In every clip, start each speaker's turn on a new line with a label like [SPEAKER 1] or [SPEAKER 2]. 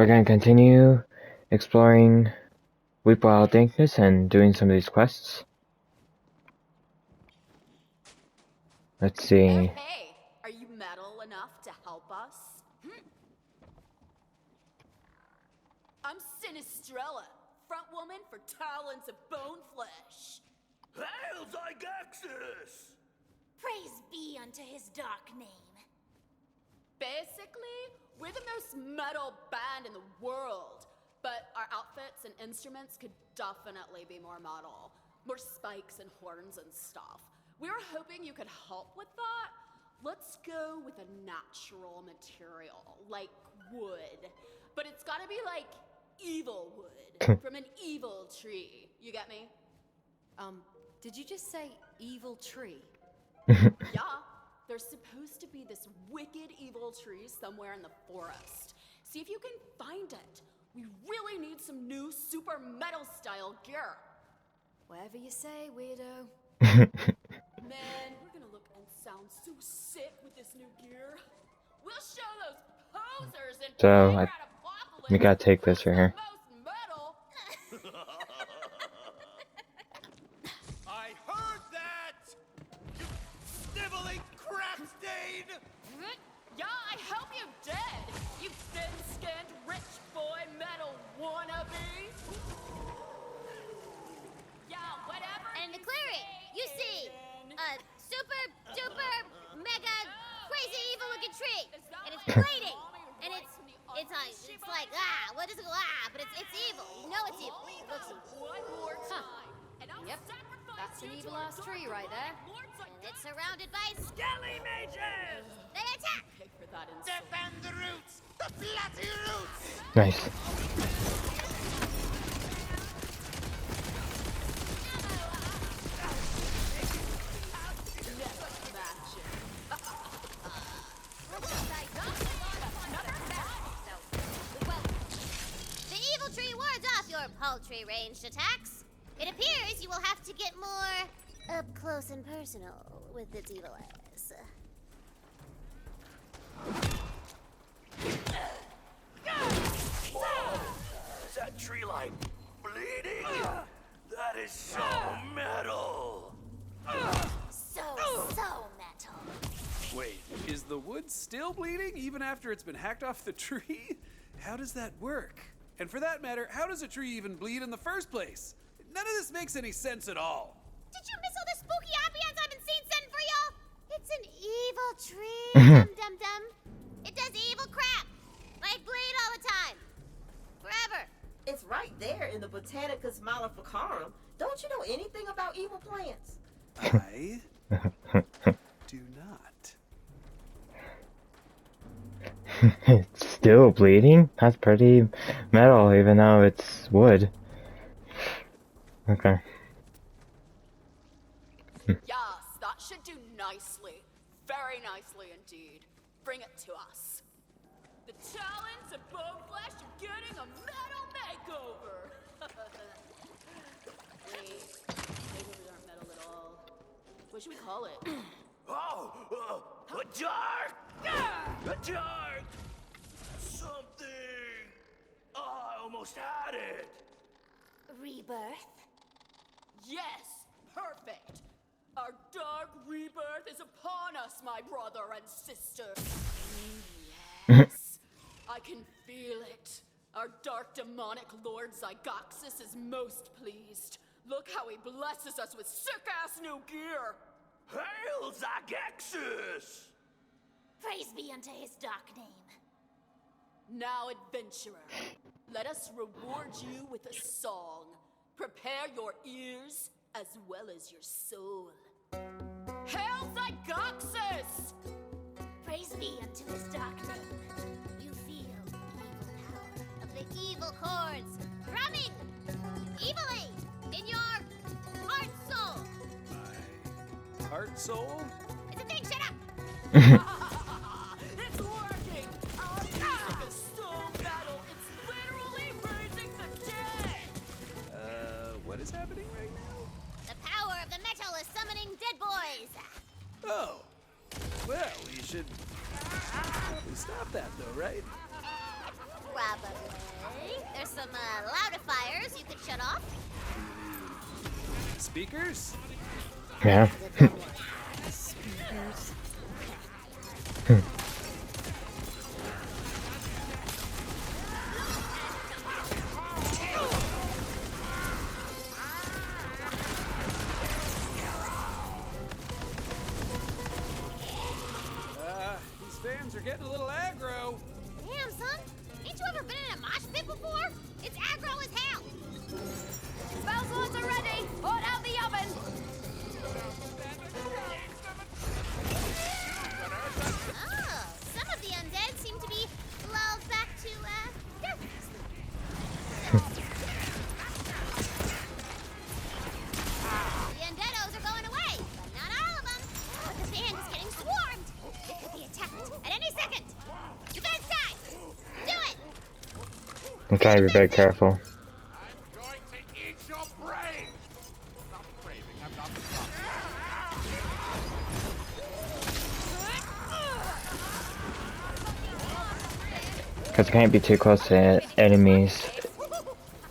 [SPEAKER 1] we're gonna continue exploring Weep Wild Dankness and doing some of these quests. Let's see.
[SPEAKER 2] Hey, are you metal enough to help us? I'm Sinistrella, front woman for Talons of Bone Flesh.
[SPEAKER 3] Hail Zygexus!
[SPEAKER 4] Praise be unto his dark name.
[SPEAKER 2] Basically, we're the most metal band in the world, but our outfits and instruments could definitely be more metal. More spikes and horns and stuff. We were hoping you could help with that. Let's go with a natural material, like wood. But it's gotta be like evil wood, from an evil tree. You get me?
[SPEAKER 4] Did you just say evil tree?
[SPEAKER 2] Yeah. There's supposed to be this wicked evil tree somewhere in the forest. See if you can find it. We really need some new super metal style gear.
[SPEAKER 4] Whatever you say, weirdo.
[SPEAKER 2] Man, we're gonna look and sound so sick with this new gear. We'll show those posers in
[SPEAKER 1] So,
[SPEAKER 2] Playground Apocalypse
[SPEAKER 1] we gotta take this
[SPEAKER 2] who's
[SPEAKER 1] right here.
[SPEAKER 2] the most metal.
[SPEAKER 3] I heard that! You sniveling crap stain!
[SPEAKER 2] Yeah, I hope you did. You thin-skinned rich boy metal wannabe. Yeah, whatever.
[SPEAKER 5] And to
[SPEAKER 2] you
[SPEAKER 5] clear it,
[SPEAKER 2] say,
[SPEAKER 5] you see
[SPEAKER 2] Aiden.
[SPEAKER 5] a super duper mega crazy evil looking tree,
[SPEAKER 2] Is that
[SPEAKER 5] and it's
[SPEAKER 2] like
[SPEAKER 5] bleeding,
[SPEAKER 2] mommy
[SPEAKER 5] and
[SPEAKER 2] writes in the
[SPEAKER 5] it's
[SPEAKER 2] ugly
[SPEAKER 5] like what is it? But it's evil. You know it's evil. It looks evil.
[SPEAKER 2] One more time. And I'll
[SPEAKER 4] Yep,
[SPEAKER 2] sacrifice
[SPEAKER 4] that's an
[SPEAKER 2] you to
[SPEAKER 4] evil
[SPEAKER 2] our
[SPEAKER 4] ass
[SPEAKER 2] dark
[SPEAKER 4] tree right there.
[SPEAKER 2] demonic lords like
[SPEAKER 5] And it's surrounded by
[SPEAKER 3] Skelly mages!
[SPEAKER 5] they attack.
[SPEAKER 2] pay for that insult.
[SPEAKER 3] Defend the roots! The bloody roots!
[SPEAKER 1] Nice.
[SPEAKER 5] The evil tree wards off your paltry ranged attacks. It appears you will have to get more up close and personal with its evil eyes.
[SPEAKER 3] Is that tree line bleeding? That is so metal!
[SPEAKER 5] So metal.
[SPEAKER 6] Wait, is the wood still bleeding even after it's been hacked off the tree? How does that work? And for that matter, how does a tree even bleed in the first place? None of this makes any sense at all.
[SPEAKER 5] Did you miss all the spooky ambience I've been sending for y'all? It's an evil tree, dum-dum-dum. It does evil crap. Like bleed all the time. Forever.
[SPEAKER 7] It's right there in the Botanicus Maleficarum. Don't you know anything about evil plants?
[SPEAKER 6] I do not.
[SPEAKER 1] It's still bleeding? That's pretty metal, even though it's wood. Okay.
[SPEAKER 2] Yes, that should do nicely. Very nicely indeed. Bring it to us. The Talons of Bone Flesh are getting a metal makeover. Wait, makeovers aren't metal at all. What should we call it?
[SPEAKER 3] Oh! A dark! A dark! Something! Oh, I almost had it!
[SPEAKER 5] Rebirth.
[SPEAKER 2] Yes, perfect. Our dark rebirth is upon us, my brother and sister. Yes, I can feel it. Our dark demonic lord Zygoxus is most pleased. Look how he blesses us with sick-ass new gear.
[SPEAKER 3] Hail Zygexus!
[SPEAKER 5] Praise be unto his dark name.
[SPEAKER 2] Now, adventurer, let us reward you with a song. Prepare your ears as well as your soul. Hail Zygoxus!
[SPEAKER 5] Praise be unto his dark name. You feel the evil power of the evil chords drumming evilly in your heart soul.
[SPEAKER 6] My heart soul?
[SPEAKER 5] It's a thing, shut up!
[SPEAKER 2] It's working! Our music is so metal, it's literally raising the dead!
[SPEAKER 6] What is happening right now?
[SPEAKER 5] The power of the metal is summoning dead boys.
[SPEAKER 6] Oh. Well, we should probably stop that though, right?
[SPEAKER 5] Probably. There's some loudifiers you could shut off.
[SPEAKER 6] Speakers?
[SPEAKER 1] Yeah.
[SPEAKER 4] Speakers.
[SPEAKER 6] These fans are getting a little aggro.
[SPEAKER 5] Damn, son. Ain't you ever been in a mosh pit before? It's aggro as hell.
[SPEAKER 2] Spell swords are ready! Hold out the oven!
[SPEAKER 5] Oh, some of the undead seem to be lulled back to, darkness. The undeados are going away, but not all of them. But the band is getting swarmed. It could be attacked at any second. To bedside! Do it!
[SPEAKER 1] I'm trying to be very careful.
[SPEAKER 3] I'm going to eat your brain! Stop craving, I'm not the
[SPEAKER 1] Because I can't be too close to enemies.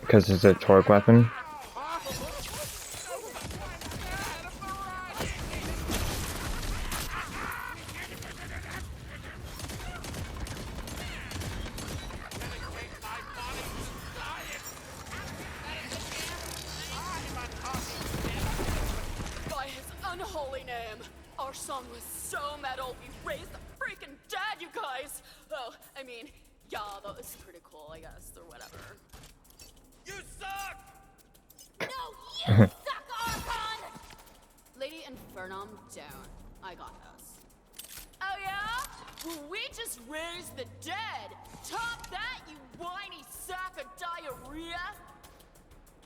[SPEAKER 1] Because it's a torque weapon.
[SPEAKER 2] By his unholy name! Our song was so metal, we raised the freaking dead, you guys! Oh, I mean, yeah, that was pretty cool, I guess, or whatever.
[SPEAKER 3] You suck!
[SPEAKER 2] No, you suck, Archon! Lady Infernum, don't. I got this. Oh, yeah? Well, we just raised the dead! Top that, you whiny sack of diarrhea!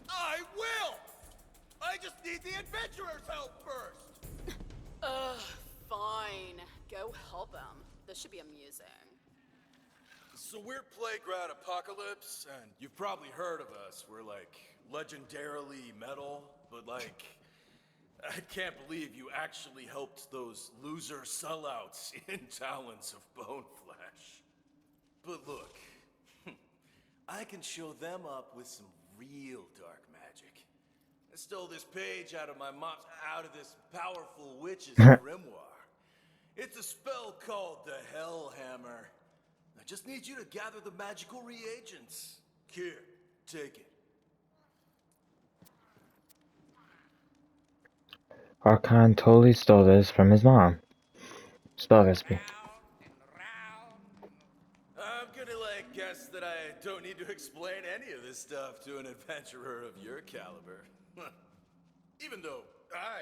[SPEAKER 3] I will! I just need the adventurers' help first!
[SPEAKER 2] Ugh, fine. Go help him. This should be amusing.
[SPEAKER 3] So we're Playground Apocalypse, and you've probably heard of us. We're like legendarily metal, but like, I can't believe you actually helped those loser sellouts in Talons of Bone Flesh. But look, I can show them up with some real dark magic. I stole this page out of this powerful witch's grimoire. It's a spell called the Hellhammer. I just need you to gather the magical reagents. Here, take it.
[SPEAKER 1] Archon totally stole this from his mom. Spell recipe.
[SPEAKER 3] I'm gonna guess that I don't need to explain any of this stuff to an adventurer of your caliber. Even though I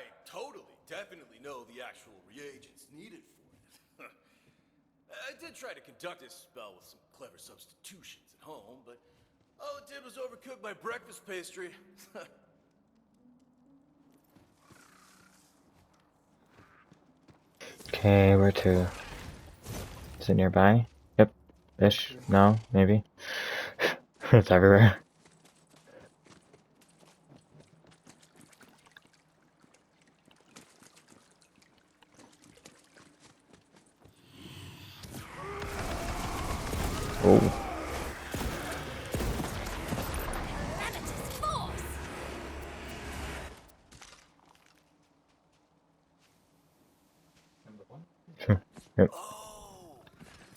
[SPEAKER 3] definitely know the actual reagents needed for it. I did try to conduct this spell with some clever substitutions at home, but all it did was overcook my breakfast pastry.
[SPEAKER 1] Okay, where to? Is it nearby? Yep. Ish. No, maybe. It's everywhere. Oh. Yep.
[SPEAKER 3] Oh!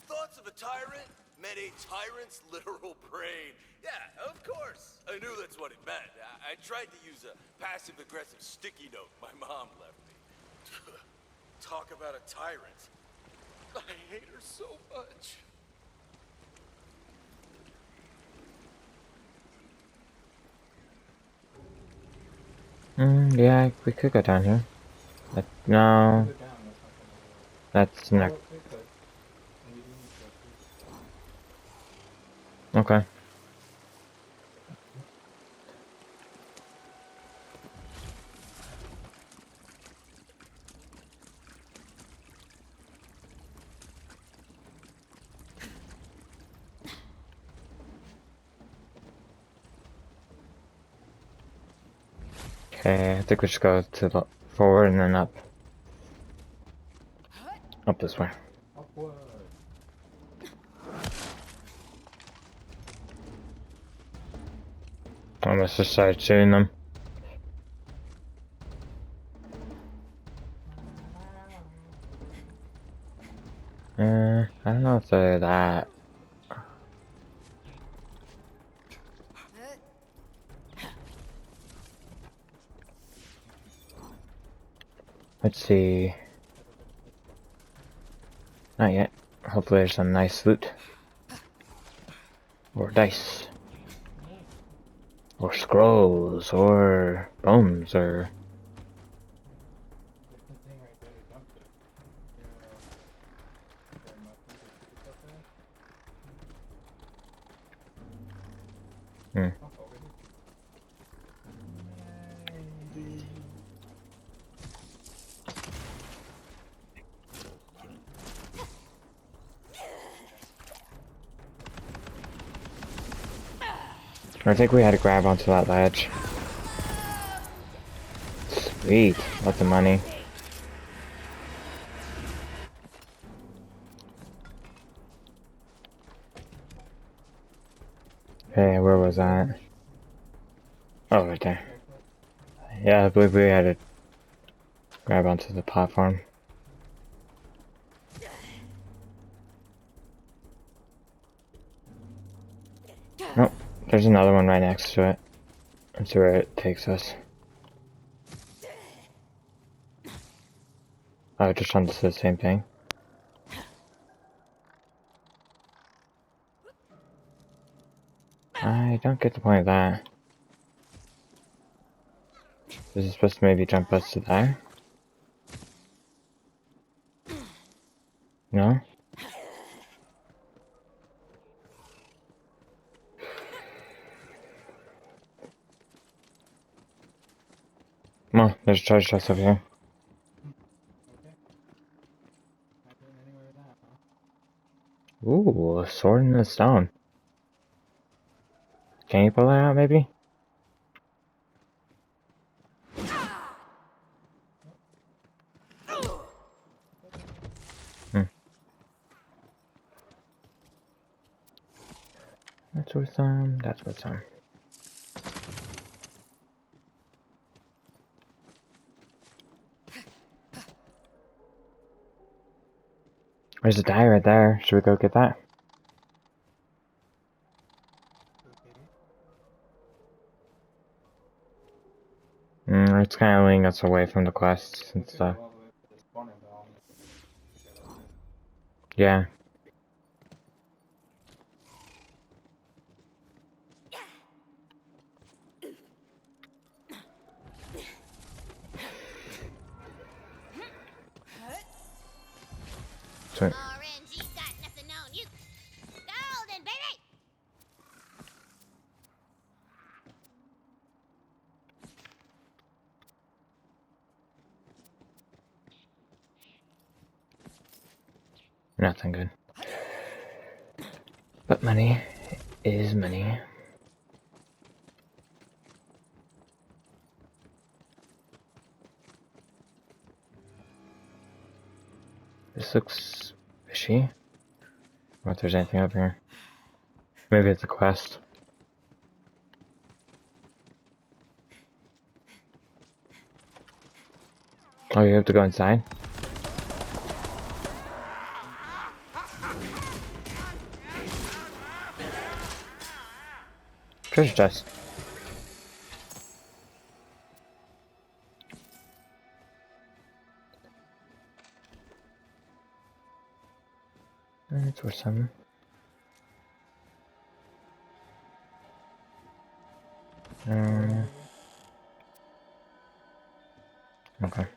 [SPEAKER 3] Thoughts of a tyrant meant a tyrant's literal brain. Yeah, of course. I knew that's what it meant. I tried to use a passive-aggressive sticky note my mom left me. Talk about a tyrant. I hate her so much.
[SPEAKER 1] Yeah, we could go down here. But no. That's next. Okay. Okay, I think we should go to the forward and then up. Up this way. I must have started shooting them. I don't know if they're that. Let's see. Not yet. Hopefully there's some nice loot. Or dice. Or scrolls. Or bones. Or... Hmm. I think we had to grab onto that ledge. Sweet. Lots of money. Hey, where was that? Oh, right there. Yeah, I believe we had to grab onto the platform. Nope, there's another one right next to it. Let's see where it takes us. Oh, just on the same thing. I don't get the point of that. Is it supposed to maybe jump us to there? No? Come on, there's a treasure chest over here. Ooh, a sword in the stone. Can you pull that out, maybe? Hmm. That's worth some, that's worth some. There's a die right there. Should we go get that? It's kind of leading us away from the quests and stuff. Yeah. So,
[SPEAKER 5] RNG's got nothing on you. Golden, baby!
[SPEAKER 1] nothing good. But money is money. This looks fishy. What if there's anything up here? Maybe it's a quest. Oh, you have to go inside? Treasure chest. It's worth something. Okay.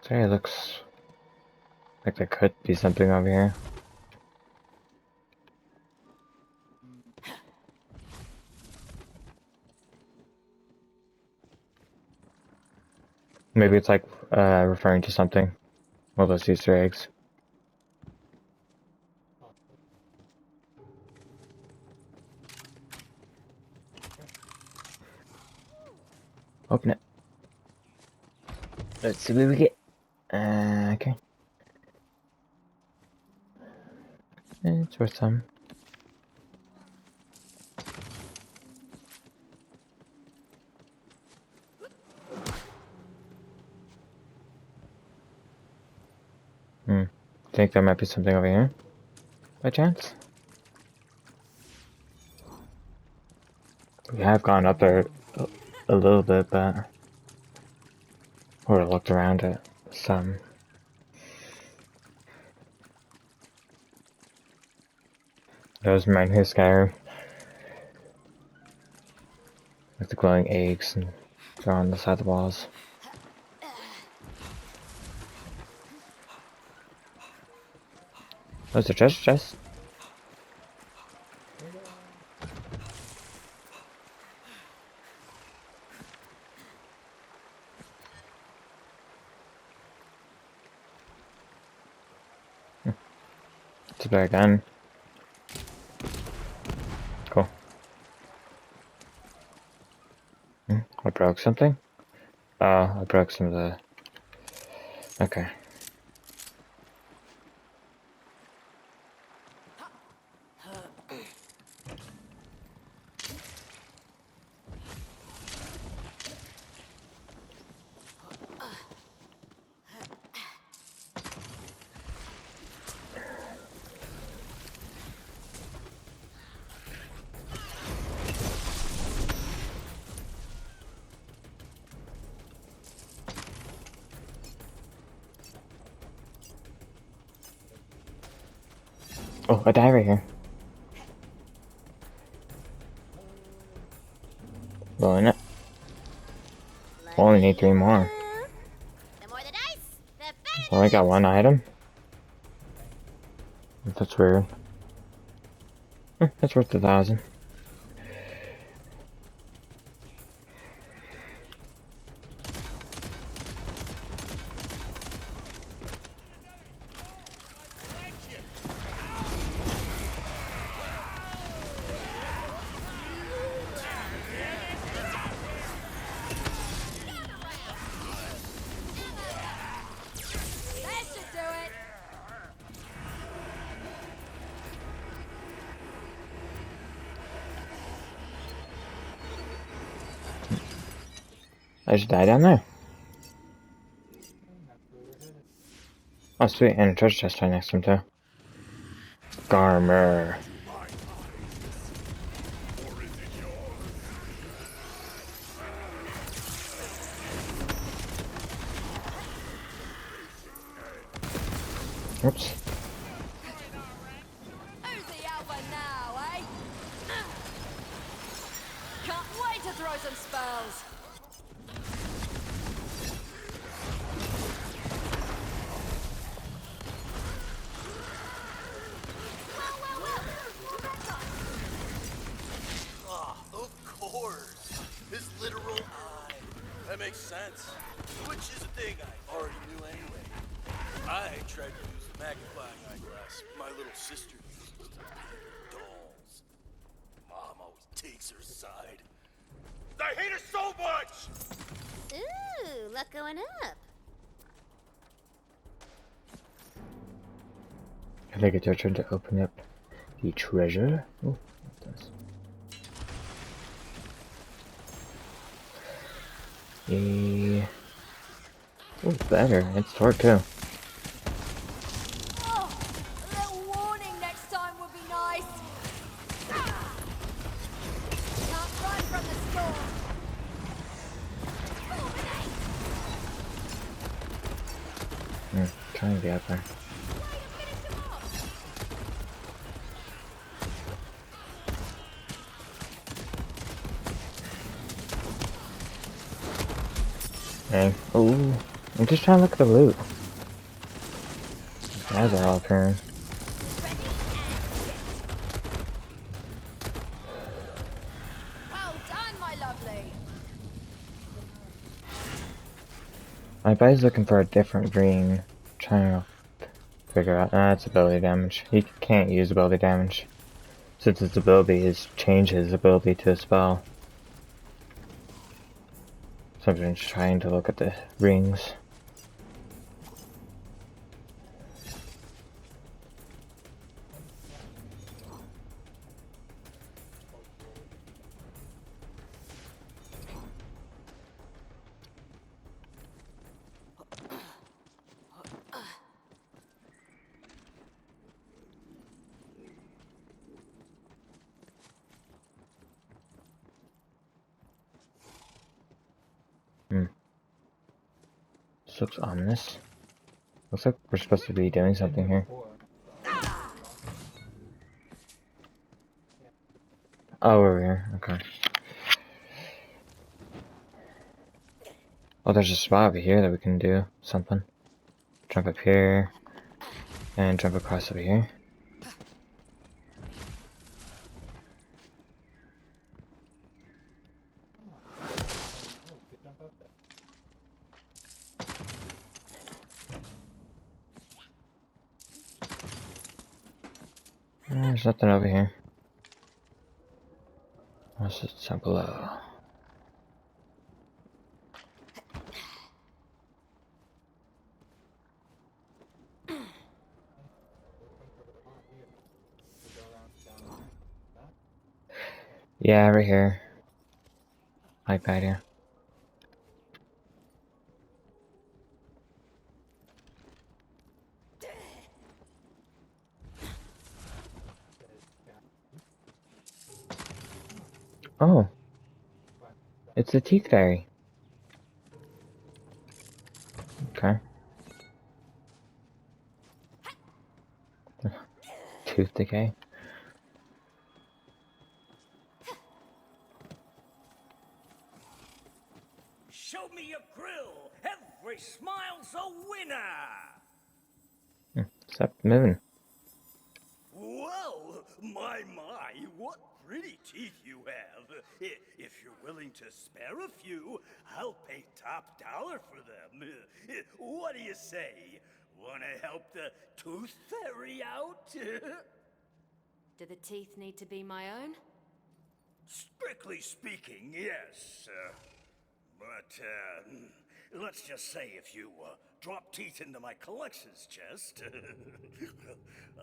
[SPEAKER 1] So it looks like there could be something over here. Maybe it's like referring to something. All those Easter eggs. Open it. Let's see what we get. Okay. It's worth some. Think there might be something over here, by chance? We have gone up there a little bit, but or looked around it some. Those remind me of Skyrim. Like the glowing eggs and they're on the side of the walls. There's a treasure chest. It's a bear gun. Cool. I broke something? Oh, I broke some of the... Okay. Oh, I died right here. Blowing it. Only need 3 more.
[SPEAKER 5] The more the dice, the better.
[SPEAKER 1] Only got 1 item. That's weird. That's worth 1,000.
[SPEAKER 4] That should do it.
[SPEAKER 1] I just died down there. Oh sweet, and a treasure chest right next to him too. Garmer. Oops.
[SPEAKER 4] Who's the alpha now, eh? Can't wait to throw some spells.
[SPEAKER 3] Ah, of course. His literal eye. That makes sense. Which is a thing I already knew anyway. I tried to use the magnifying eyeglass my little sister uses to paint dolls. Mom always takes her side. I hate her so much!
[SPEAKER 5] Ooh, luck going up.
[SPEAKER 1] I think it's your turn to open up the treasure. Oh, it does. Oh, better. It's torque too.
[SPEAKER 4] Oh, a little warning next time would be nice. Can't run from the storm.
[SPEAKER 1] Trying to get up there. Dang. Ooh. I'm just trying to look at the loot. Guys are all appearing.
[SPEAKER 4] Well done, my lovely.
[SPEAKER 1] My buddy's looking for a different green. Trying to figure out. It's ability damage. He can't use ability damage. Since his ability is change his ability to a spell. So I'm just trying to look at the rings. looks ominous. Looks like we're supposed to be doing something here. Oh, over here. Okay. Oh, there's a spot over here that we can do something. Jump up here. And jump across over here. There's nothing over here. What's this down below? Yeah, right here. Like that here. Oh. It's the teeth fairy. Okay. Tooth decay.
[SPEAKER 8] Show me your grill. Every smile's a winner.
[SPEAKER 1] Stop moving.
[SPEAKER 8] Well, my, what pretty teeth you have. If you're willing to spare a few, I'll pay top dollar for them. What do you say? Want to help the tooth fairy out?
[SPEAKER 4] Do the teeth need to be my own?
[SPEAKER 8] Strictly speaking, yes. But let's just say if you drop teeth into my collections chest,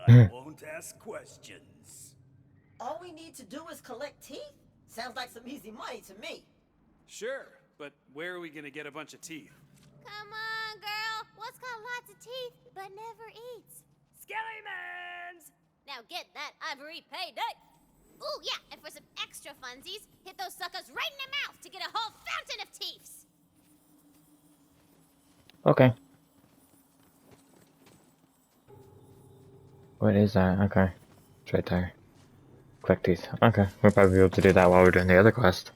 [SPEAKER 8] I won't ask questions.
[SPEAKER 7] All we need to do is collect teeth? Sounds like some easy money to me.
[SPEAKER 6] Sure, but where are we gonna get a bunch of teeth?
[SPEAKER 5] Come on, girl. What's got lots of teeth but never eats?
[SPEAKER 8] Skellymans!
[SPEAKER 5] Now get that ivory payday. Ooh, yeah, and for some extra funsies, hit those suckers right in the mouth to get a whole fountain of teeths.
[SPEAKER 1] Okay. What is that? Okay. It's right there. Collect teeth. Okay. We'll probably be able to do that while we're doing the other quest.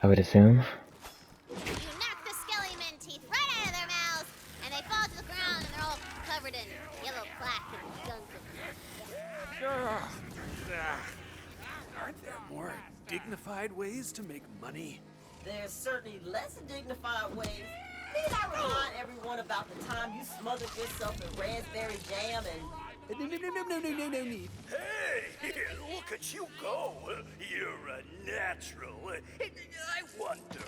[SPEAKER 1] I would assume.
[SPEAKER 5] You knock the skellyman teeth right out of their mouths, and they fall to the ground, and they're all covered in yellow plaque and gunk.
[SPEAKER 6] Aren't there more dignified ways to make money?
[SPEAKER 7] There's certainly less dignified ways. Need I remind everyone about the time you smothered yourself in raspberry jam and...
[SPEAKER 6] No need.
[SPEAKER 8] Hey, look at you go. You're a natural. I wonder,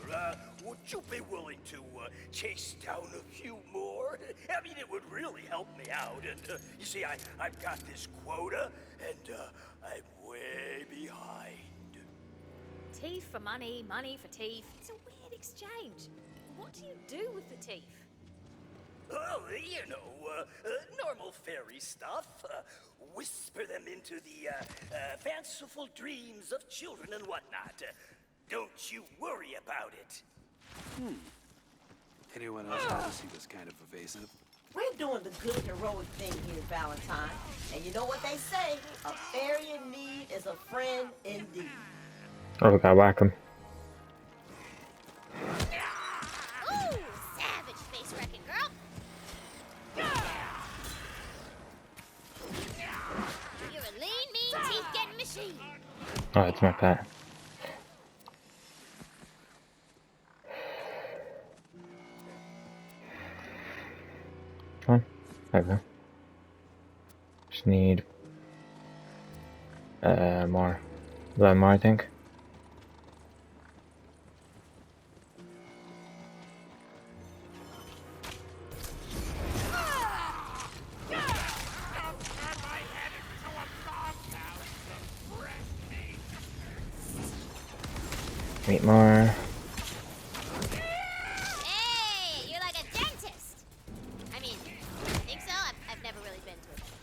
[SPEAKER 8] would you be willing to chase down a few more? I mean, it would really help me out. And you see, I've got this quota, and I'm way behind.
[SPEAKER 4] Teeth for money, money for teeth. It's a weird exchange. What do you do with the teeth?
[SPEAKER 8] Oh, you know, normal fairy stuff. Whisper them into the fanciful dreams of children and whatnot. Don't you worry about it.
[SPEAKER 6] Anyone else notice he was kind of evasive?
[SPEAKER 7] We're doing the good heroic thing here, Valentine. And you know what they say? A fairy in need is a friend indeed.
[SPEAKER 1] Oh, we gotta whack him.
[SPEAKER 5] Ooh, savage face wrecking, girl. You're a lean, mean, teeth-getting machine.
[SPEAKER 1] Oh, it's my pet. Come on. There we go. Just need... more. 11 more, I think. Eight more.
[SPEAKER 5] Hey, you're like a dentist. I mean, I think so. I've never really been to a dentist.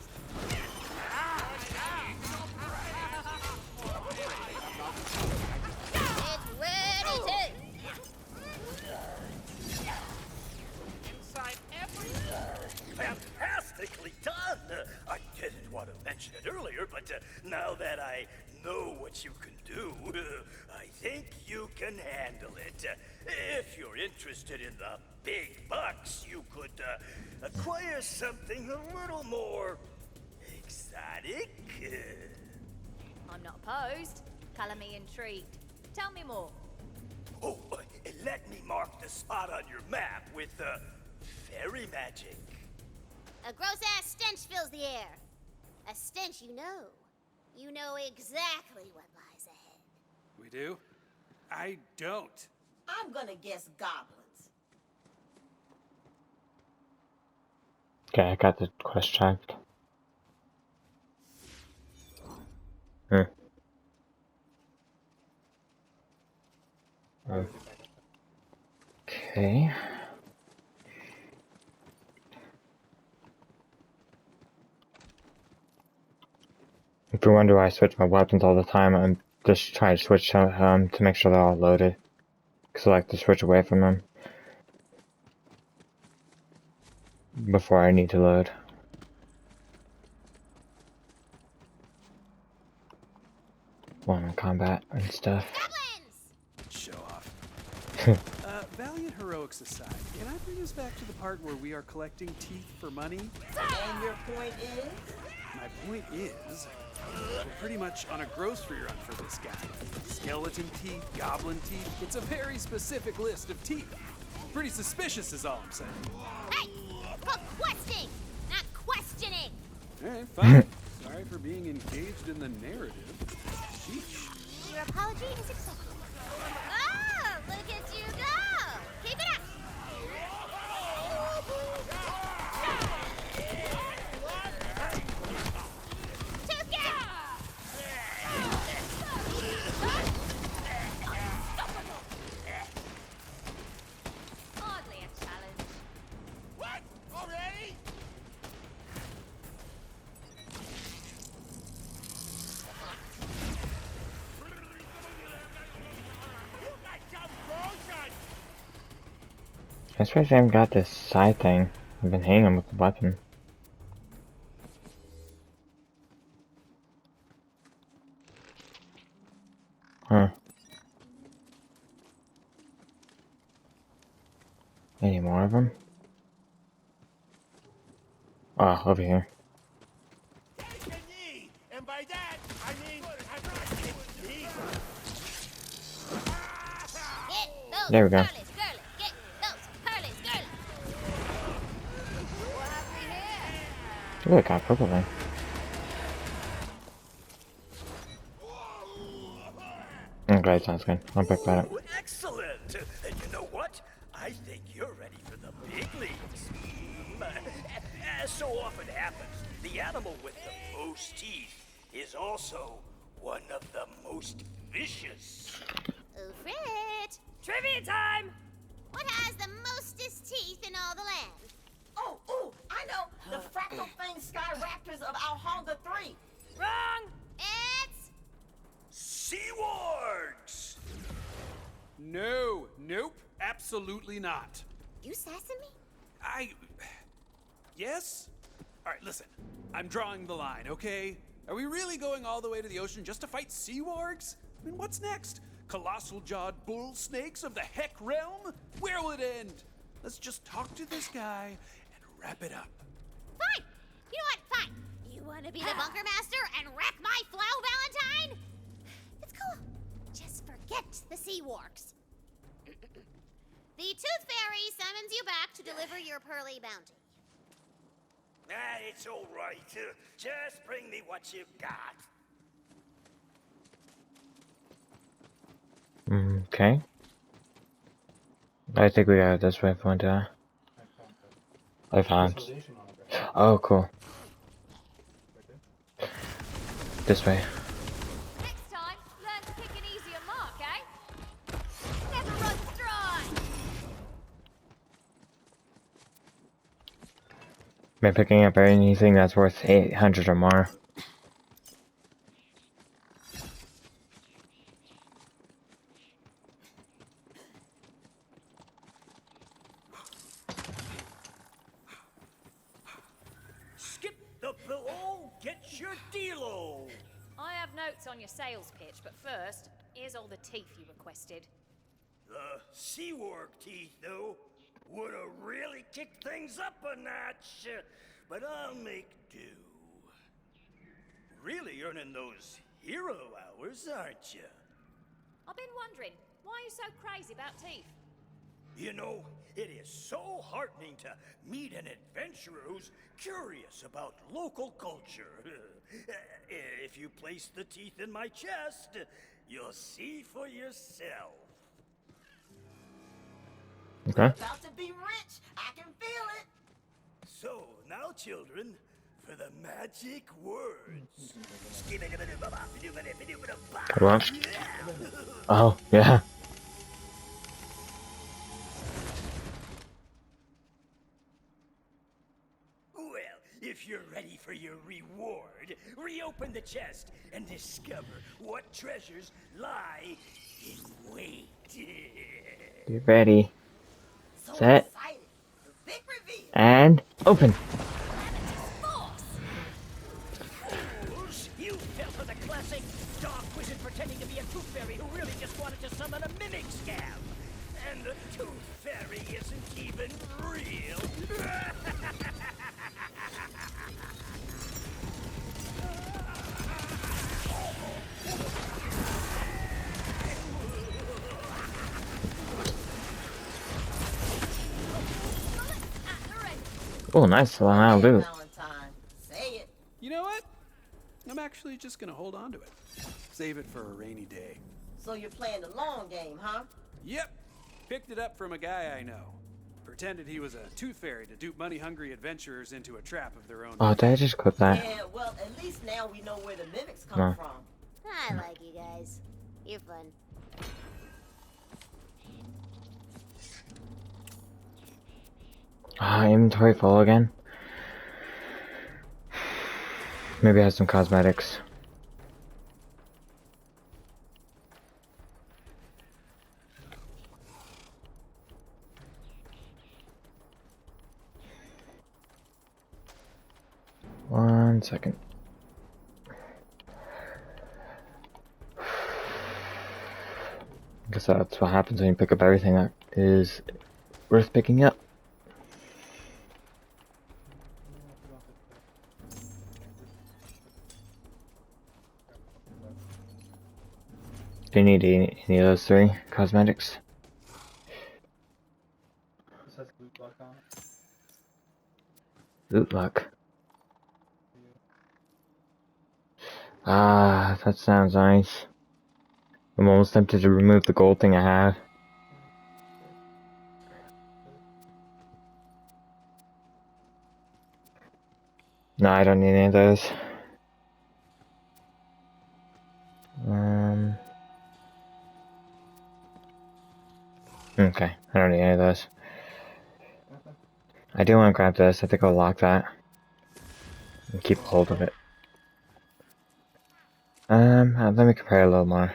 [SPEAKER 5] It's ready to.
[SPEAKER 8] can handle it. If you're interested in the big bucks, you could acquire something a little more exotic.
[SPEAKER 4] I'm not opposed. Colour me intrigued. Tell me more.
[SPEAKER 8] Oh, let me mark the spot on your map with fairy magic.
[SPEAKER 5] A gross-ass stench fills the air. A stench you know. You know exactly what lies ahead.
[SPEAKER 6] We do? I don't.
[SPEAKER 7] I'm gonna guess goblins.
[SPEAKER 1] Okay, I got the quest checked. Hmm. Okay. If you wonder why I switch my weapons all the time, I'm just trying to switch to make sure they're all loaded. Because I like to switch away from them before I need to load. One in combat and stuff.
[SPEAKER 5] Goblins!
[SPEAKER 6] Show off. Valiant heroics aside, can I bring us back to the part where we are collecting teeth for money?
[SPEAKER 7] And your point is?
[SPEAKER 6] My point is, we're pretty much on a grocery run for this guy. Skeleton teeth, goblin teeth, it's a very specific list of teeth. Pretty suspicious is all I'm saying.
[SPEAKER 5] Hey! It's called questing, not questioning!
[SPEAKER 6] Alright, fine. Sorry for being engaged in the narrative. Sheesh.
[SPEAKER 5] Your apology is accepted. Oh, look at you go! Keep it up! Toothpick!
[SPEAKER 4] Hardly a challenge.
[SPEAKER 8] What? Already?
[SPEAKER 1] I suppose I haven't got this side thing. I've been hanging with the weapon. Huh. Any more of them? Oh, over here.
[SPEAKER 8] Take a knee, and by that I mean I'm not knee.
[SPEAKER 5] Get those
[SPEAKER 1] There we go.
[SPEAKER 5] curlies, girlies! Get those curlies, girlies! What have we here?
[SPEAKER 1] Ooh, I got a purple thing. Okay, sounds good. I'll pick that up.
[SPEAKER 8] Ooh, excellent. And you know what? I think you're ready for the big leagues. As so often happens, the animal with the most teeth is also one of the most vicious.
[SPEAKER 5] Oh, Fred!
[SPEAKER 4] Trivia time!
[SPEAKER 5] What has the mostest teeth in all the land?
[SPEAKER 7] Oh, I know! The fractal fang sky raptors of Alhonga 3!
[SPEAKER 4] Wrong!
[SPEAKER 5] It's...
[SPEAKER 8] Sea-wargs!
[SPEAKER 6] No, nope, absolutely not.
[SPEAKER 5] You sassing me?
[SPEAKER 6] Yes? Alright, listen. I'm drawing the line, okay? Are we really going all the way to the ocean just to fight sea wargs? I mean, what's next? Colossal jawed bull snakes of the heck realm? Where will it end? Let's just talk to this guy and wrap it up.
[SPEAKER 5] Fine! You know what? Fine! You wanna be the bunker master and wreck my flow, Valentine? It's cool. Just forget the sea wargs. The Tooth Fairy summons you back to deliver your pearly bounty.
[SPEAKER 8] It's all right. Just bring me what you've got.
[SPEAKER 1] Okay. I think we got it this way if we want to. I found. Oh, cool. This way.
[SPEAKER 4] Next time, learn to pick an easier mark, eh? Never runs dry!
[SPEAKER 1] By picking up anything that's worth 800 or more.
[SPEAKER 8] Skip the pillow, get your dealo.
[SPEAKER 4] I have notes on your sales pitch, but first, here's all the teeth you requested.
[SPEAKER 8] The Seawork teeth, though, would have really kicked things up a notch. But I'll make do. Really earning those hero hours, aren't you?
[SPEAKER 4] I've been wondering, why are you so crazy about teeth?
[SPEAKER 8] You know, it is so heartening to meet an adventurer who's curious about local culture. If you place the teeth in my chest, you'll see for yourself.
[SPEAKER 1] Okay.
[SPEAKER 7] About to be rich. I can feel it.
[SPEAKER 8] So, now children, for the magic words.
[SPEAKER 1] Good one. Oh, yeah.
[SPEAKER 8] Well, if you're ready for your reward, reopen the chest and discover what treasures lie in wait.
[SPEAKER 1] Get ready.
[SPEAKER 7] So
[SPEAKER 1] Set.
[SPEAKER 7] excited. The big reveal.
[SPEAKER 1] And open.
[SPEAKER 8] Fools! You fell for the classic dog wizard pretending to be a tooth fairy who really just wanted to summon a mimic scam. And the tooth fairy isn't even real.
[SPEAKER 1] Oh, nice. Wow,
[SPEAKER 7] Hey,
[SPEAKER 1] loot.
[SPEAKER 7] Valentine. Say it.
[SPEAKER 6] You know what? I'm actually just gonna hold on to it. Save it for a rainy day.
[SPEAKER 7] So you're playing the long game, huh?
[SPEAKER 6] Yep. Picked it up from a guy I know. Pretended he was a tooth fairy to dupe money-hungry adventurers into a trap of their own.
[SPEAKER 1] Oh, did I just clip that?
[SPEAKER 7] Yeah, well, at least now we know where the mimics come
[SPEAKER 1] No.
[SPEAKER 7] from.
[SPEAKER 5] I like you guys. You're fun.
[SPEAKER 1] Ah, inventory full again. Maybe I have some cosmetics. One second. I guess that's what happens when you pick up everything that is worth picking up. Do you need any of those three cosmetics? Loot luck. Ah, that sounds nice. I'm almost tempted to remove the gold thing I have. No, I don't need any of those. Okay, I don't need any of those. I do want to grab this. I think I'll lock that and keep hold of it. Let me compare a little more.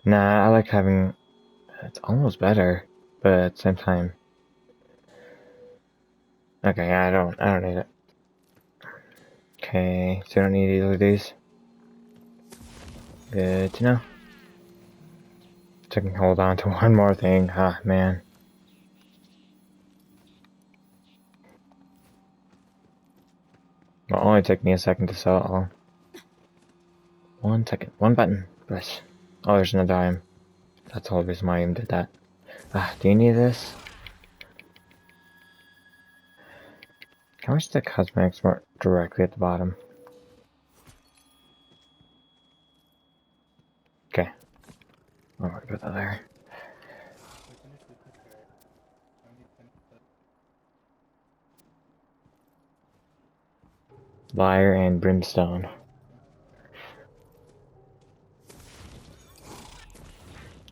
[SPEAKER 1] Nah, I like having. It's almost better, but at the same time. Okay, yeah, I don't need it. Okay, so I don't need either of these. Good to know. So I can hold on to one more thing. Ah, man. It'll only take me a second to sell it all. 1 second. One button. Press. Oh, there's another item. That's the whole reason why I even did that. Ah, do you need this? Can I wish the cosmetics weren't directly at the bottom? Okay. I'm gonna put that there. Fire and brimstone.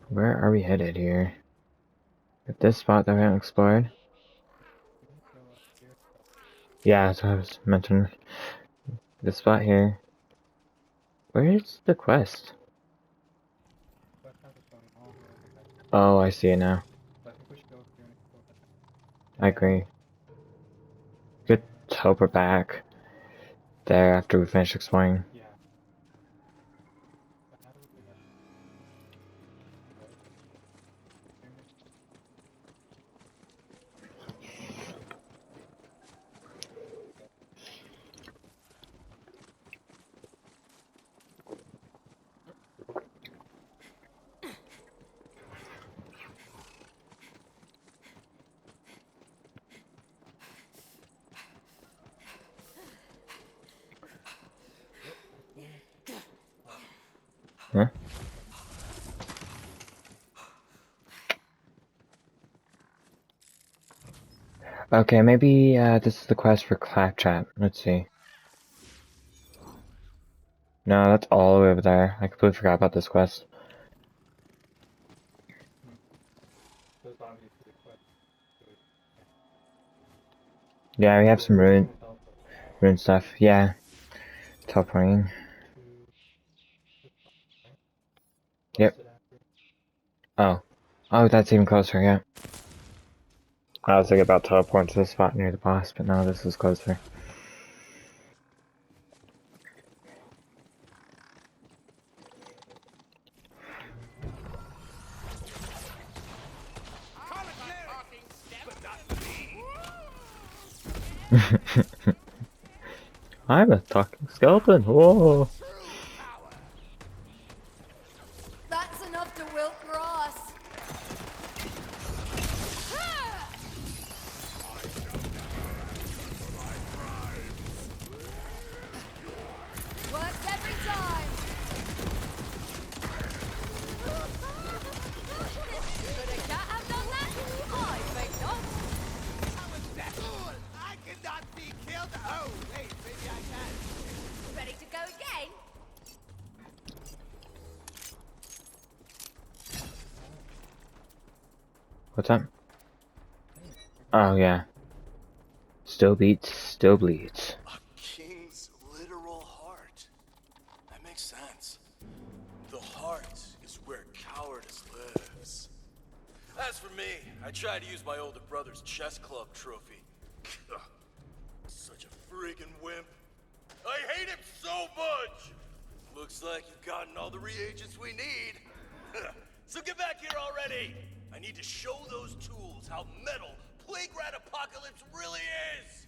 [SPEAKER 1] Where are we headed here? At this spot that we haven't explored? Yeah, that's what I was mentioning. This spot here. Where's the quest? Oh, I see it now. I agree. Good to hope we're back there after we finish exploring. Okay, maybe this is the quest for Claptrap. Let's see. No, that's all the way over there. I completely forgot about this quest. Yeah, we have some rune stuff. Yeah, teleporting. Yep. Oh, that's even closer. Yeah. I was thinking about teleporting to the spot near the boss, but no, this is closer. I'm a talking skeleton. Whoa.
[SPEAKER 2] That's enough to wilt grass. Works every time. Could a cat have done that? I think not.
[SPEAKER 8] I cannot be killed. Oh, wait, maybe I can.
[SPEAKER 4] Ready to go again?
[SPEAKER 1] What's that? Oh yeah. Still beats, still bleeds.
[SPEAKER 3] A king's literal heart. That makes sense. The heart is where cowardice lives. As for me, I tried to use my older brother's chess club trophy. Such a friggin' wimp. I hate him so much! Looks like you've gotten all the reagents we need. So get back here already! I need to show those tools how metal Playground Apocalypse really is!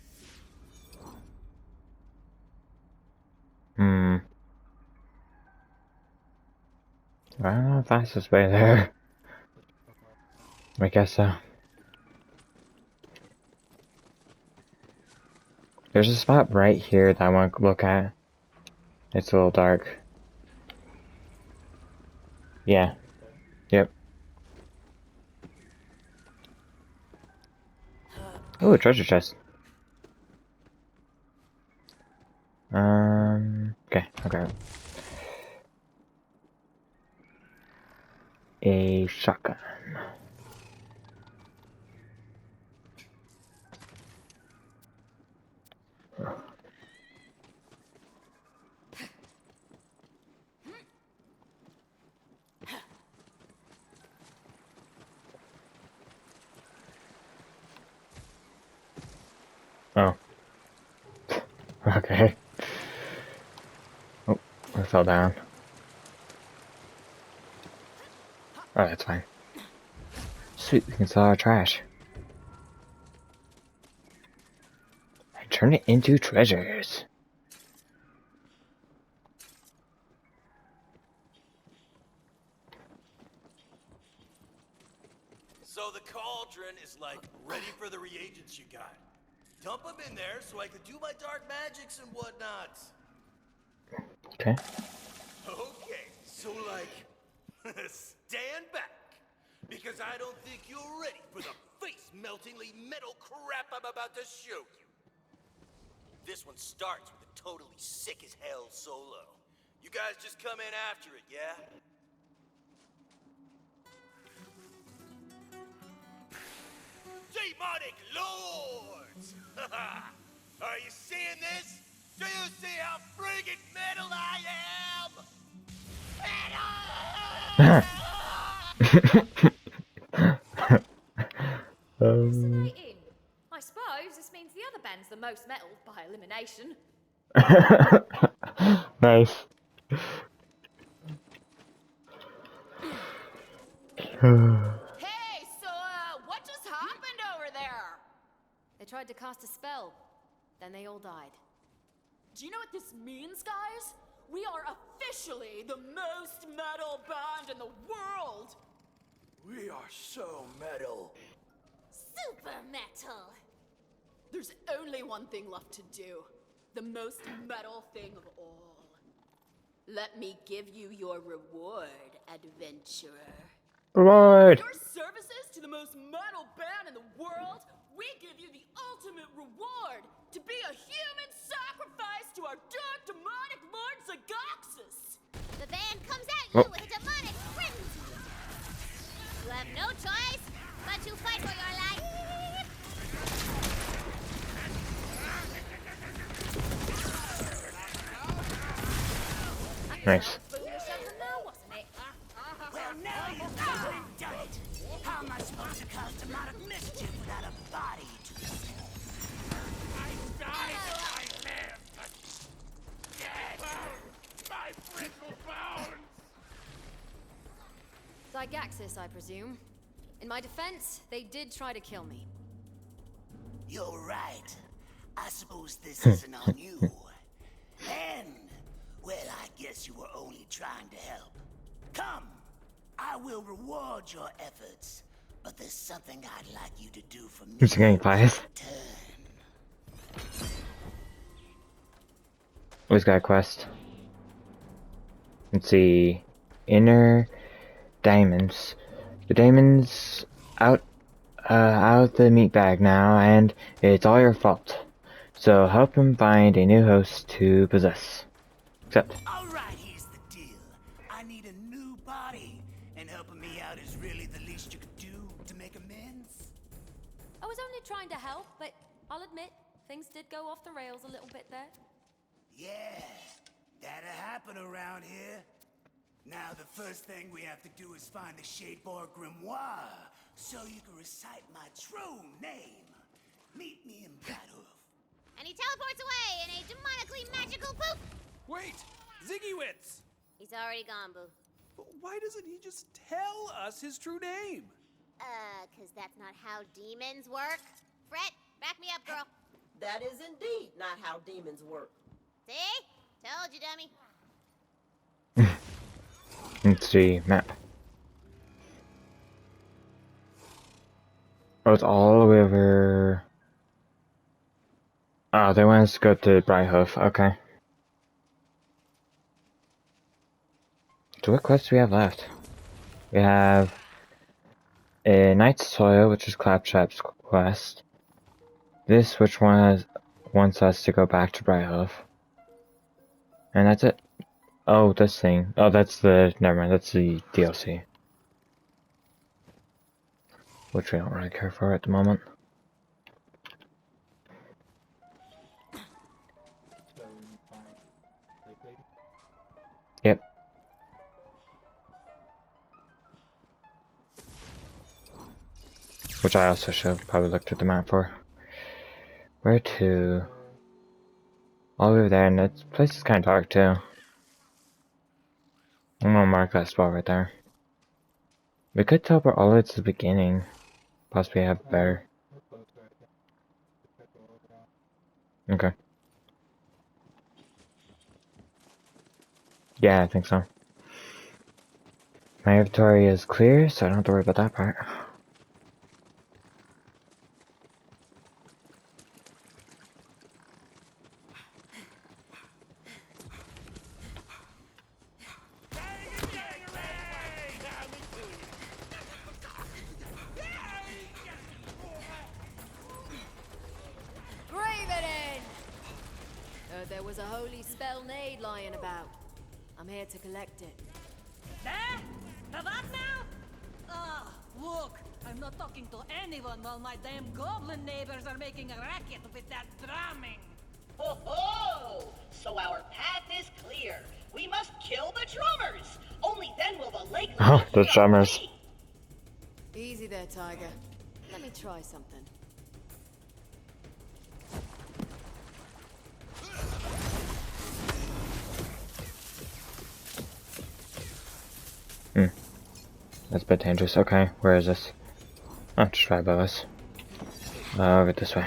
[SPEAKER 1] I don't know if that's the way there. I guess so. There's a spot right here that I want to look at. It's a little dark. Yeah. Yep. Oh, a treasure chest. Okay, okay. A shotgun. Oh. Okay. Oh, I fell down. Oh, that's fine. Sweet, we can sell our trash. And turn it into treasures.
[SPEAKER 3] So the cauldron is like ready for the reagents you got. Dump them in there so I can do my dark magics and whatnot.
[SPEAKER 1] Okay.
[SPEAKER 3] Okay, so like, stand back. Because I don't think you're ready for the face-meltingly metal crap I'm about to show you. This one starts with a totally sick as hell solo. You guys just come in after it, yeah? Demonic Lords! Are you seeing this? Do you see how friggin' metal I am?
[SPEAKER 4] Fascinating. I suppose this means the other band's the most metal by elimination.
[SPEAKER 1] Nice.
[SPEAKER 2] Hey, so, what just happened over there?
[SPEAKER 4] They tried to cast a spell, then they all died.
[SPEAKER 2] Do you know what this means, guys? We are officially the most metal band in the world!
[SPEAKER 3] We are so metal.
[SPEAKER 5] Super metal.
[SPEAKER 2] There's only one thing left to do. The most metal thing of all. Let me give you your reward, adventurer.
[SPEAKER 1] Reward!
[SPEAKER 2] For your services to the most metal band in the world, we give you the ultimate reward, to be a human sacrifice to our dark demonic lord Zagaxis.
[SPEAKER 5] The band comes at you
[SPEAKER 1] Oh.
[SPEAKER 5] with a demonic frenzy. You have no choice but to fight for your life.
[SPEAKER 1] Nice.
[SPEAKER 4] Foolish of them now, wasn't it?
[SPEAKER 8] Well, now you've done it. How am I supposed to cause demonic mischief without a body to sell? I died, I lived. Dead. My brittle bones.
[SPEAKER 9] Gygaxis, I presume. In my defense, they did try to kill me.
[SPEAKER 8] You're right. I suppose this isn't on you. And, well, I guess you were only trying to help. Come, I will reward your efforts, but there's something I'd like you to do for me.
[SPEAKER 1] Who's getting fired? Always got a quest. Let's see. Inner diamonds. The diamonds out of the meat bag now, and it's all your fault. So help him find a new host to possess. Except
[SPEAKER 8] All right, here's the deal. I need a new body, and helping me out is really the least you could do to make amends.
[SPEAKER 9] I was only trying to help, but I'll admit, things did go off the rails a little bit there.
[SPEAKER 8] Yeah, that'll happen around here. Now the first thing we have to do is find the Shadebar Grimoire, so you can recite my true name. Meet me in battle.
[SPEAKER 5] And he teleports away in a demonically magical poof.
[SPEAKER 6] Wait! Ziggy-Wits!
[SPEAKER 5] He's already gone, Boo.
[SPEAKER 6] But why doesn't he just tell us his true name?
[SPEAKER 5] 'Cause that's not how demons work. Fret, back me up, girl.
[SPEAKER 7] That is indeed not how demons work.
[SPEAKER 5] See? Told you, dummy.
[SPEAKER 1] let's see map. Oh, it's all the way over. Oh, they want us to go to Brighthoof. Okay. So what quests do we have left? We have a Knight's Soil, which is Claptrap's quest. This, which wants us to go back to Brighthoof. And that's it. Oh, this thing. Oh, that's the... Never mind, that's the DLC. Which we don't really care for at the moment. Yep. Which I also should have probably looked at the map for. Where to? All over there, and this place is kind of dark too. I'm gonna mark that spot right there. We could teleport all the way to the beginning. Possibly have better. Okay. Yeah, I think so. My inventory is clear, so I don't have to worry about that part.
[SPEAKER 9] Brave it in! Heard there was a holy spell nade lying about. I'm here to collect it.
[SPEAKER 10] There? The what now? Ah, look, I'm not talking to anyone while my damn goblin neighbors are making a racket with that drumming.
[SPEAKER 11] Ho ho! So our path is clear. We must kill the drummers. Only then will the lake.
[SPEAKER 1] Oh, the drummers.
[SPEAKER 9] Easy there, Tiger. Let me try something.
[SPEAKER 1] That's a bit dangerous. Okay, where is this? Oh, just right above us. Over this way.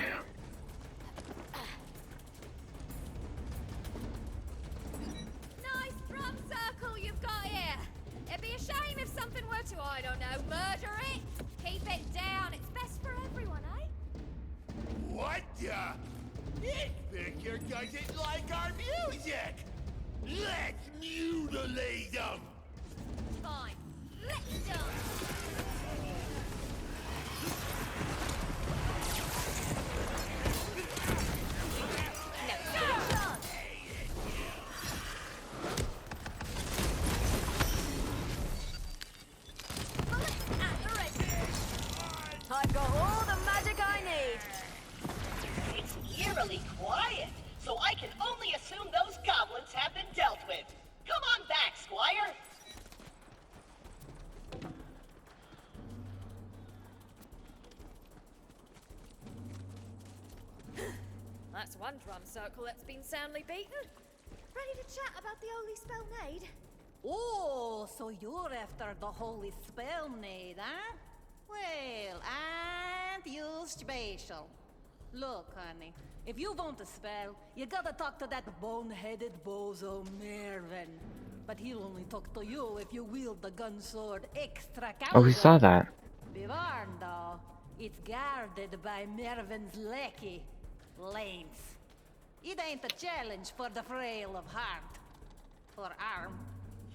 [SPEAKER 4] Nice drum circle you've got here. It'd be a shame if something were to, I don't know, murder it. Keep it down. It's best for everyone, eh?
[SPEAKER 8] What the? Victor doesn't like our music! Let's mutilate them!
[SPEAKER 4] Fine. Let's go.
[SPEAKER 9] That's one drum circle that's been soundly beaten.
[SPEAKER 4] Ready to chat about the holy spell nade?
[SPEAKER 10] Oh, so you're after the holy spell nade, huh? Well, ain't you special? Look, honey, if you want a spell, you gotta talk to that bone-headed bozo Mervin. But he'll only talk to you if you wield the gun sword extra
[SPEAKER 1] Oh, we saw that.
[SPEAKER 10] Be warned, though. It's guarded by Mervin's lackey, Lance. It ain't a challenge for the frail of heart. Or arm.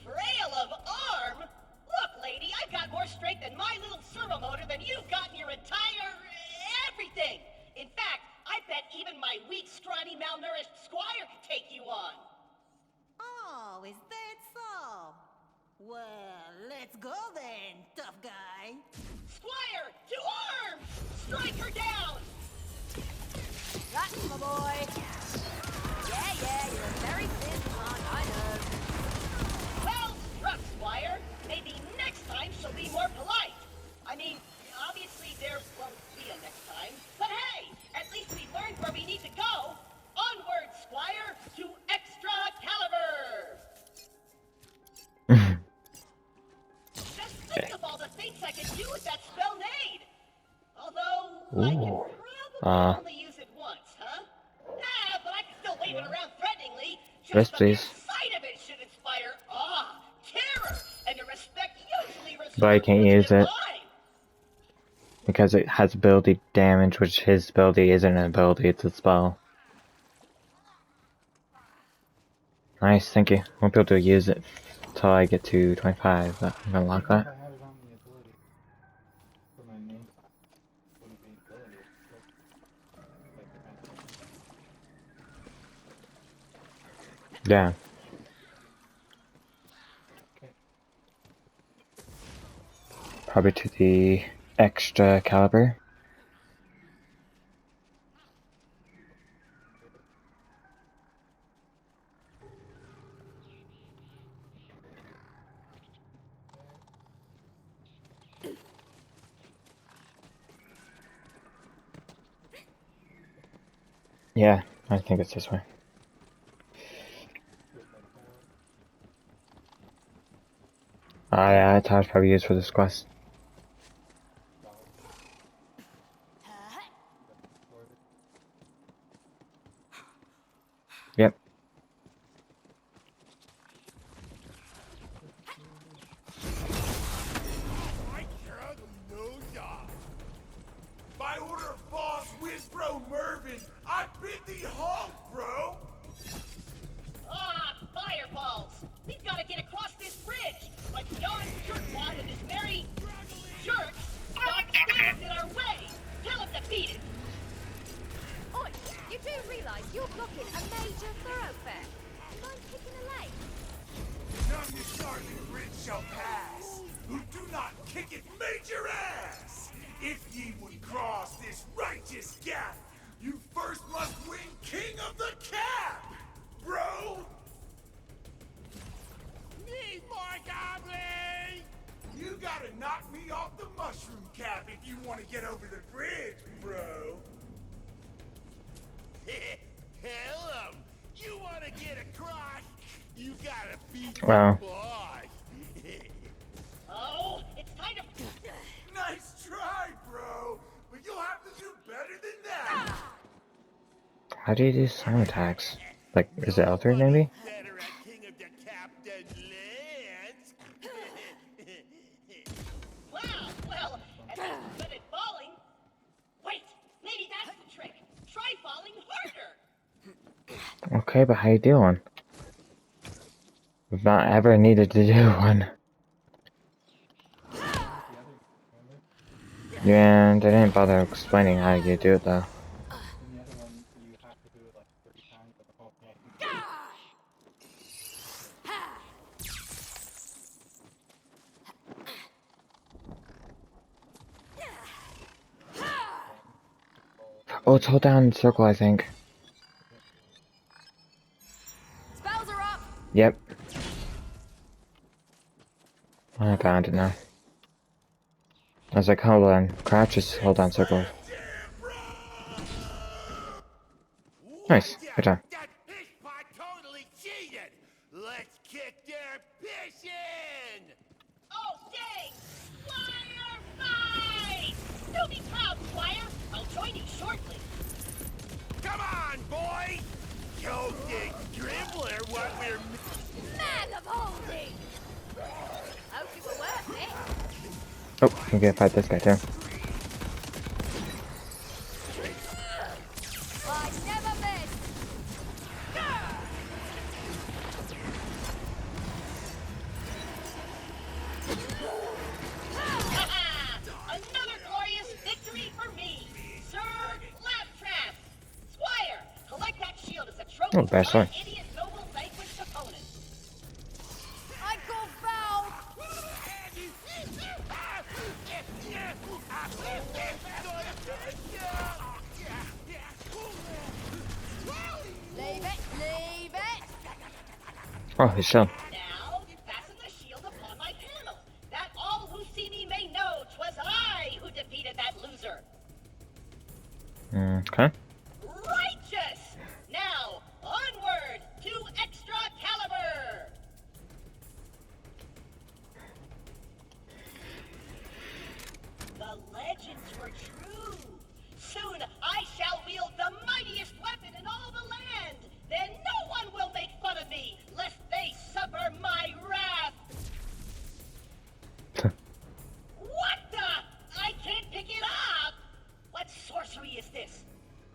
[SPEAKER 11] Frail of arm? Look, lady, I've got more strength in my little servo motor than you've got in your entire... everything! In fact, I bet even my weak, scrawny, malnourished squire could take you on.
[SPEAKER 10] Oh, is that so? Well, let's go then, tough guy.
[SPEAKER 11] Squire, to arms! Strike her down!
[SPEAKER 9] That's my boy. Yeah, you're a very thin one, I know.
[SPEAKER 11] Well, rough, Squire. Maybe next time she'll be more polite. I mean, obviously there won't be a next time. But hey, at least we learned where we need to go. Onward, Squire, to extra caliber! Just think of all the things I can do with that spellnade! Although, I can probably only use it once, huh? Ah, but I can still wave it around threateningly.
[SPEAKER 1] Yes,
[SPEAKER 11] Just the
[SPEAKER 1] please.
[SPEAKER 11] sight of it should inspire awe, terror, and a respect usually reserved
[SPEAKER 1] But I can't
[SPEAKER 11] for the
[SPEAKER 1] use it.
[SPEAKER 11] divine.
[SPEAKER 1] Because it has ability damage, which his ability isn't an ability, it's a spell. Nice, thank you. Won't be able to use it till I get to 25, but I'm gonna lock that. Yeah. Probably to the extra caliber. Yeah, I think it's this way. Yeah, that's how it's probably used for this quest. Yep.
[SPEAKER 3] By order of boss Wizbro Mervin, I bid thee halt, bro!
[SPEAKER 11] Ah, fireballs! We've got to get across this bridge! But John Jerkwad and his merry jerks got stands in our way! Tell him to beat it!
[SPEAKER 4] Oi, you do realise you're blocking a major thoroughfare. Do you mind picking a lane?
[SPEAKER 3] None this Charlie Bridge shall pass, who do not kick it major ass! If ye would cross this righteous gap, you first must win King of the Cap, bro! Need more goblin! You gotta knock me off the mushroom cap if you want to get over the bridge, bro. Hell, you want to get across? You gotta beat
[SPEAKER 1] Wow.
[SPEAKER 3] the boss.
[SPEAKER 11] Oh, it's time to...
[SPEAKER 3] Nice try, bro, but you'll have to do better than that.
[SPEAKER 1] How do you do sound attacks? Like, is it L3 maybe?
[SPEAKER 3] Better at King of the Captain Lance.
[SPEAKER 11] Wow, well, at least it's good at falling. Wait, maybe that's the trick. Try falling harder.
[SPEAKER 1] Okay, but how you do one? We've not ever needed to do one. Yeah, they didn't bother explaining how you do it though. Oh, it's hold down circle, I think.
[SPEAKER 9] Spells are up!
[SPEAKER 1] Yep. I found it now. I was like, hold on, crouch is hold on circle. Nice. Good job.
[SPEAKER 8] That piss pot totally cheated. Let's kick their piss in.
[SPEAKER 11] Oh, dang! Squire fight! Do be proud, Squire. I'll join you shortly.
[SPEAKER 8] Come on, boys. Show the dribbler what we're.
[SPEAKER 4] Man of holding! Hope you were worth it.
[SPEAKER 1] Oh, I'm gonna fight this guy too.
[SPEAKER 4] I never miss!
[SPEAKER 11] Another glorious victory for me, Sir Claptrap. Squire, collect that shield as a trophy
[SPEAKER 1] Oh, bad
[SPEAKER 11] for
[SPEAKER 1] sword.
[SPEAKER 11] my idiot noble vanquished opponent.
[SPEAKER 4] I got fouled! Leave it, leave it!
[SPEAKER 1] Oh, his shield.
[SPEAKER 11] Now, fasten the shield upon my panel, that all who see me may know 'twas I who defeated that loser.
[SPEAKER 1] Okay.
[SPEAKER 11] Righteous! Now, onward to Extra Caliber! The legends were true. Soon I shall wield the mightiest weapon in all the land. Then no one will make fun of me, lest they suffer my wrath. What the? I can't pick it up! What sorcery is this?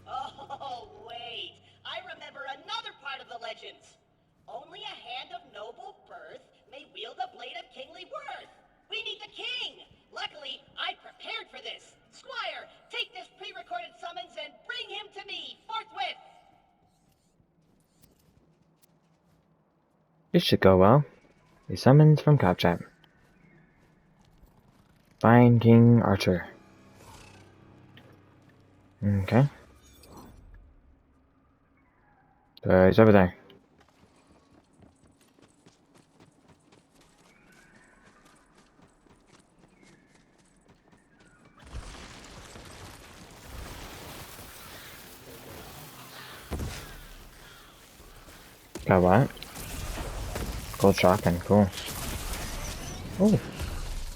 [SPEAKER 11] Oh, wait. I remember another part of the legends. Only a hand of noble birth may wield a blade of kingly worth. We need the king. Luckily, I prepared for this. Squire, take this pre-recorded summons and bring him to me forthwith.
[SPEAKER 1] This should go well. A summons from Claptrap. Find King Archer. Okay. So he's over there. Got what? Gold shotgun, cool. Oh,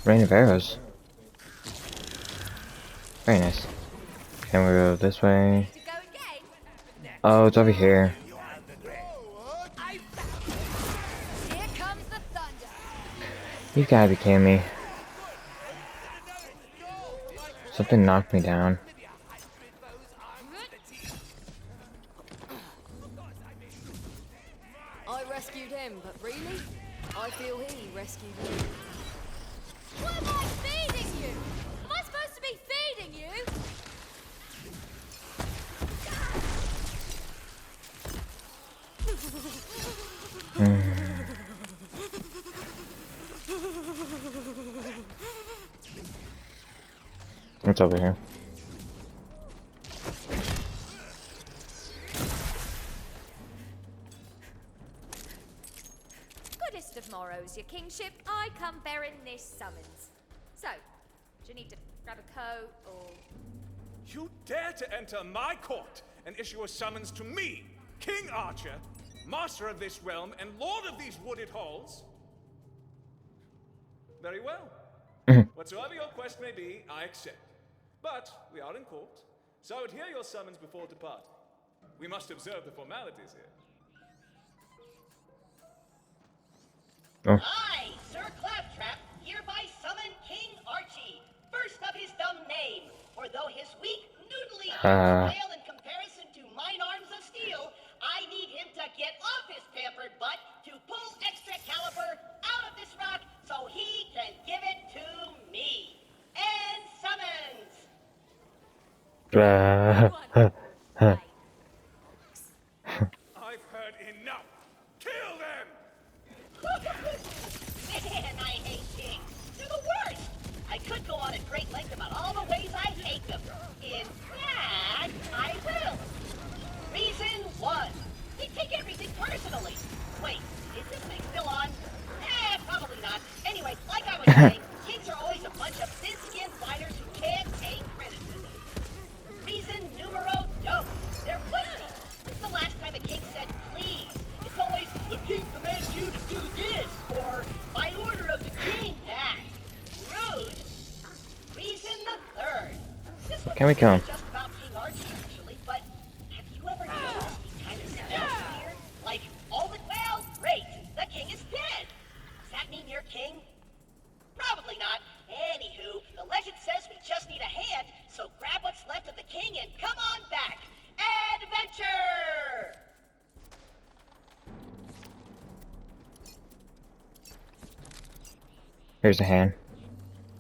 [SPEAKER 1] rain of arrows. Very nice. Can we go this way?
[SPEAKER 4] To go again?
[SPEAKER 1] Oh, it's over here.
[SPEAKER 4] Here comes the thunder!
[SPEAKER 1] You gotta be kidding me. Something knocked me down.
[SPEAKER 9] I rescued him, but really, I feel he rescued me.
[SPEAKER 4] What am I feeding you? Am I supposed to be feeding you?
[SPEAKER 1] It's over here.
[SPEAKER 4] Goodest of morrows, your kingship, I come bearing this summons. So, do you need to grab a coat or...
[SPEAKER 12] You dare to enter my court and issue a summons to me, King Archer, master of this realm and lord of these wooded halls? Very well. Whatsoever your quest may be, I accept. But we are in court, so I would hear your summons before departing. We must observe the formalities here.
[SPEAKER 1] Oh.
[SPEAKER 11] I, Sir Claptrap, hereby summon King Archie, first of his dumb name. For though his weak, noodly arms fail in comparison to mine arms of steel, I need him to get off his pampered butt to pull extra caliber out of this rock so he can give it to me. And summons!
[SPEAKER 12] I've heard enough. Kill them!
[SPEAKER 11] Man, I hate kings. They're the worst. I could go on at great length about all the ways I hate them. In fact, I will. Reason 1. They take everything personally. Wait, is this thing still on? Probably not. Anyway, like I was saying, kings are always a bunch of thin-skinned whiners who can't take criticism. Reason numero 2. They're pussy. It's the
[SPEAKER 1] Can we kill him?
[SPEAKER 11] Just about King Archie, actually, but have you ever noticed he kind of smells weird? Like, all the... Well, great! The king is dead! Does that mean you're king? Probably not. Anywho, the legend says we just need a hand, so grab what's left of the king and come on back! Adventure!
[SPEAKER 1] Here's a hand.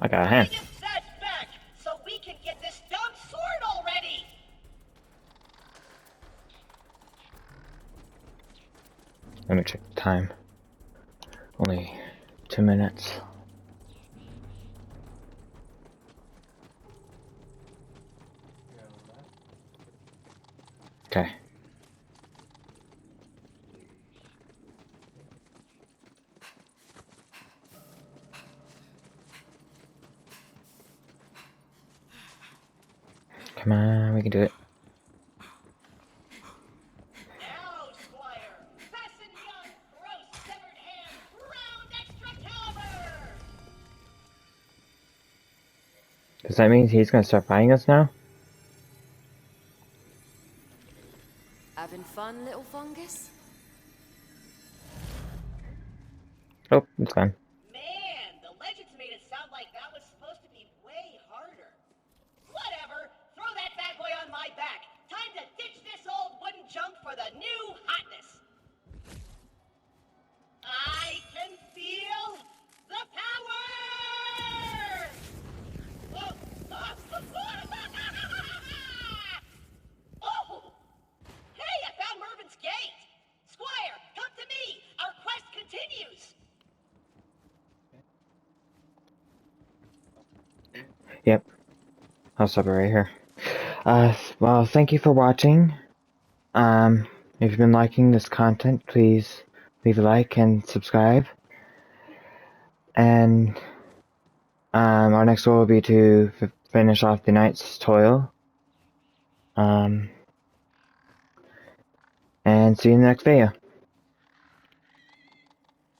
[SPEAKER 1] I got a hand.
[SPEAKER 11] Bring us that back, so we can get this dumb sword already!
[SPEAKER 1] Let me check the time. Only 2 minutes. Okay. Come on, we can do it.
[SPEAKER 11] Now, Squire, fasten young, gross, severed hand, round extra caliber!
[SPEAKER 1] Does that mean he's gonna start fighting us now?
[SPEAKER 9] Having fun, little fungus?
[SPEAKER 1] Oh, it's gone.
[SPEAKER 11] Man, the legends made it sound like that was supposed to be way harder. Whatever, throw that bad boy on my back. Time to ditch this old wooden junk for the new hotness. I can feel the power! Oh! Hey, I found Mervin's gate! Squire, come to me! Our quest continues!
[SPEAKER 1] Yep. I'll stop it right here. Well, thank you for watching. If you've been liking this content, please leave a like and subscribe. And, our next goal will be to finish off the Knight's Toil. And see you in the next video.